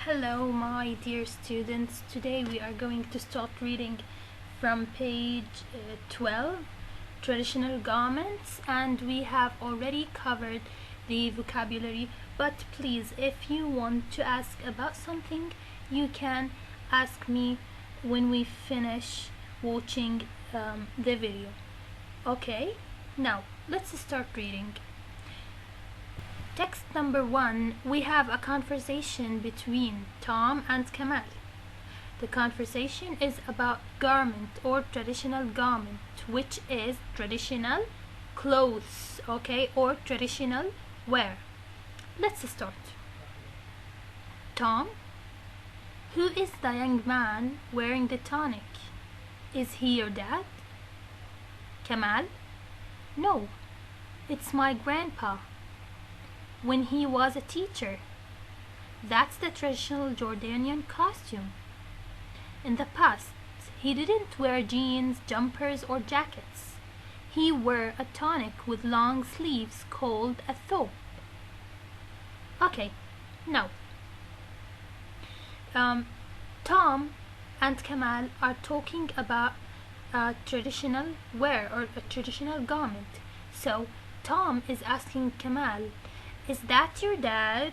Hello, my dear students. Today we are going to start reading from page 12, Traditional Garments, and we have already covered the vocabulary. But please, if you want to ask about something, you can ask me when we finish watching the video. Okay, now let's start reading. Text number 1, we have a conversation between Tom and Kamal. The conversation is about garment or traditional garment, which is traditional clothes, okay, or traditional wear. Let's start. Tom, who is the young man wearing the tunic? Is he your dad? Kamal, no, it's my grandpa. When he was a teacher. That's the traditional Jordanian costume. In the past, he didn't wear jeans, jumpers, or jackets. He wore a tunic with long sleeves called a thobe. Okay, now, Tom and Kamal are talking about a traditional wear or a traditional garment. So, Tom is asking Kamal, is that your dad?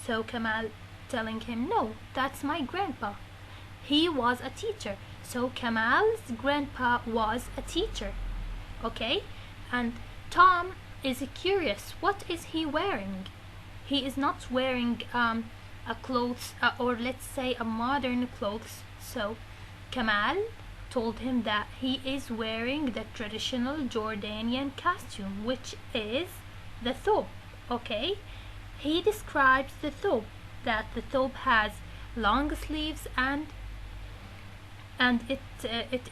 So Kamal telling him, no, that's my grandpa. He was a teacher. So Kamal's grandpa was a teacher. Okay? And Tom is curious. What is he wearing? He is not wearing a clothes or let's say a modern clothes. So Kamal told him that he is wearing the traditional Jordanian costume, which is the thobe. Okay, he describes the thobe, that the thobe has long sleeves and it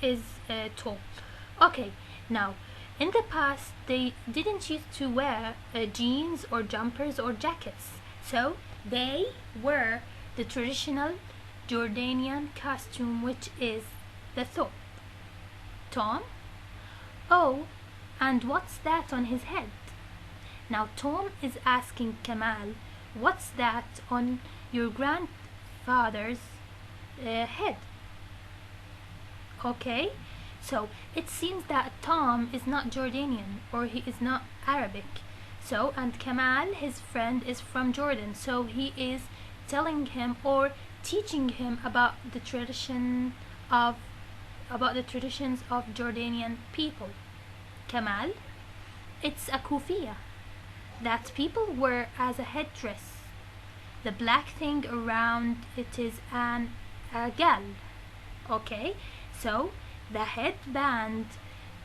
is tall. Okay, now in the past they didn't used to wear jeans or jumpers or jackets, so they wear the traditional Jordanian costume, which is the thobe. Tom, oh, and what's that on his head? Now Tom is asking Kamal, what's that on your grandfather's head? Okay, so it seems that Tom is not Jordanian or he is not Arabic. So, and Kamal, his friend, is from Jordan, so he is telling him or teaching him about the traditions of Jordanian people. Kamal, it's a kufiya that people wear as a headdress. The black thing around it is an agal. Okay, so the headband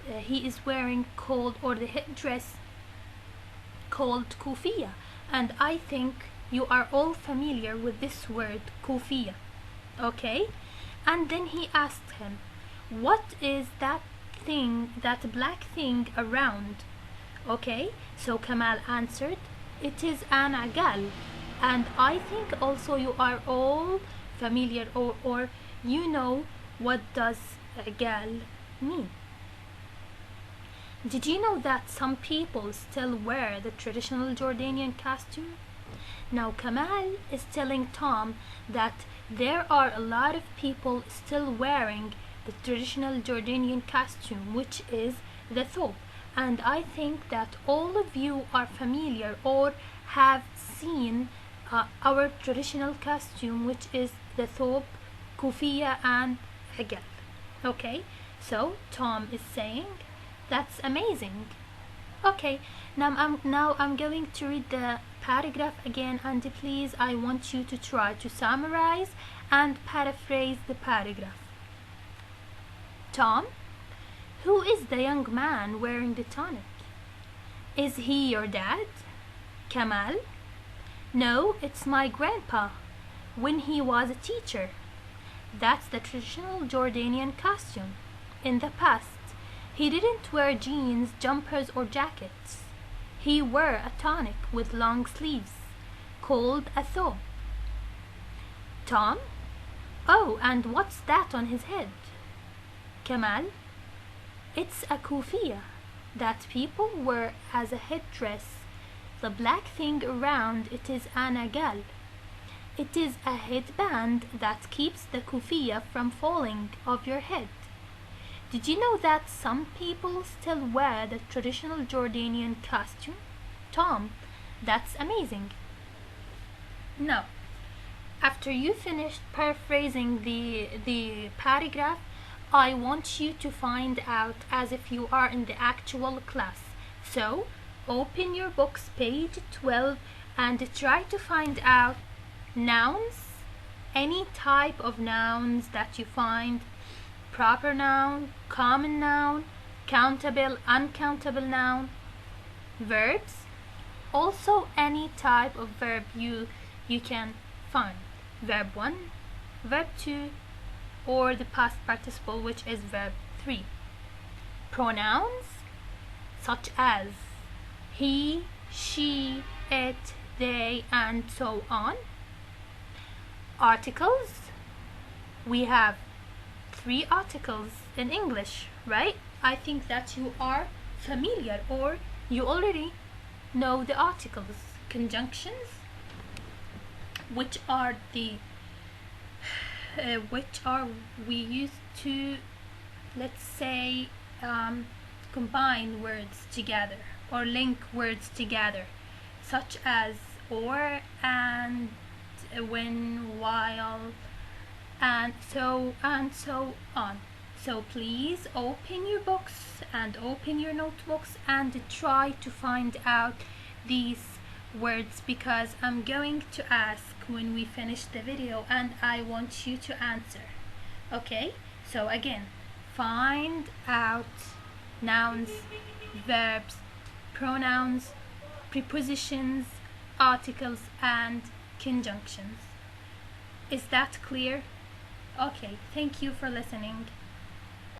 he is wearing called, or the headdress called kufiya, and I think you are all familiar with this word kufiya. Okay, and then he asked him, what is that thing, that black thing around? Okay, so Kamal answered, it is an agal, and I think also you are all familiar or you know what does agal mean. Did you know that some people still wear the traditional Jordanian costume? Now Kamal is telling Tom that there are a lot of people still wearing the traditional Jordanian costume, which is the thobe. And I think that all of you are familiar or have seen our traditional costume, which is the thobe, kufiya, and hijab. Okay, so Tom is saying, that's amazing. Okay, now I'm going to read the paragraph again, and please, I want you to try to summarize and paraphrase the paragraph. Tom, who is the young man wearing the tunic? Is he your dad? Kamal, no, it's my grandpa, when he was a teacher. That's the traditional Jordanian costume. In the past, he didn't wear jeans, jumpers, or jackets. He wore a tunic with long sleeves, called a thobe. Tom, oh, and what's that on his head? Kamal, it's a kufiya that people wear as a headdress. The black thing around it is an agal. It is a headband that keeps the kufiya from falling off your head. Did you know that some people still wear the traditional Jordanian costume? Tom, that's amazing. Now, after you finished paraphrasing the paragraph, I want you to find out as if you are in the actual class. So, open your books, page 12, and try to find out nouns, any type of nouns that you find, proper noun, common noun, countable, uncountable noun, verbs, also any type of verb you can find. Verb 1, verb 2, or the past participle, which is verb 3. Pronouns such as he, she, it, they, and so on. Articles, we have 3 articles in English, right? I think that you are familiar or you already know the articles. Conjunctions, which are we used to, let's say, combine words together or link words together, such as or, and, when, while, and so on. So please open your books and open your notebooks and try to find out these words, because I'm going to ask when we finish the video and I want you to answer. Okay, so again, find out nouns, verbs, pronouns, prepositions, articles, and conjunctions. Is that clear? Okay, thank you for listening.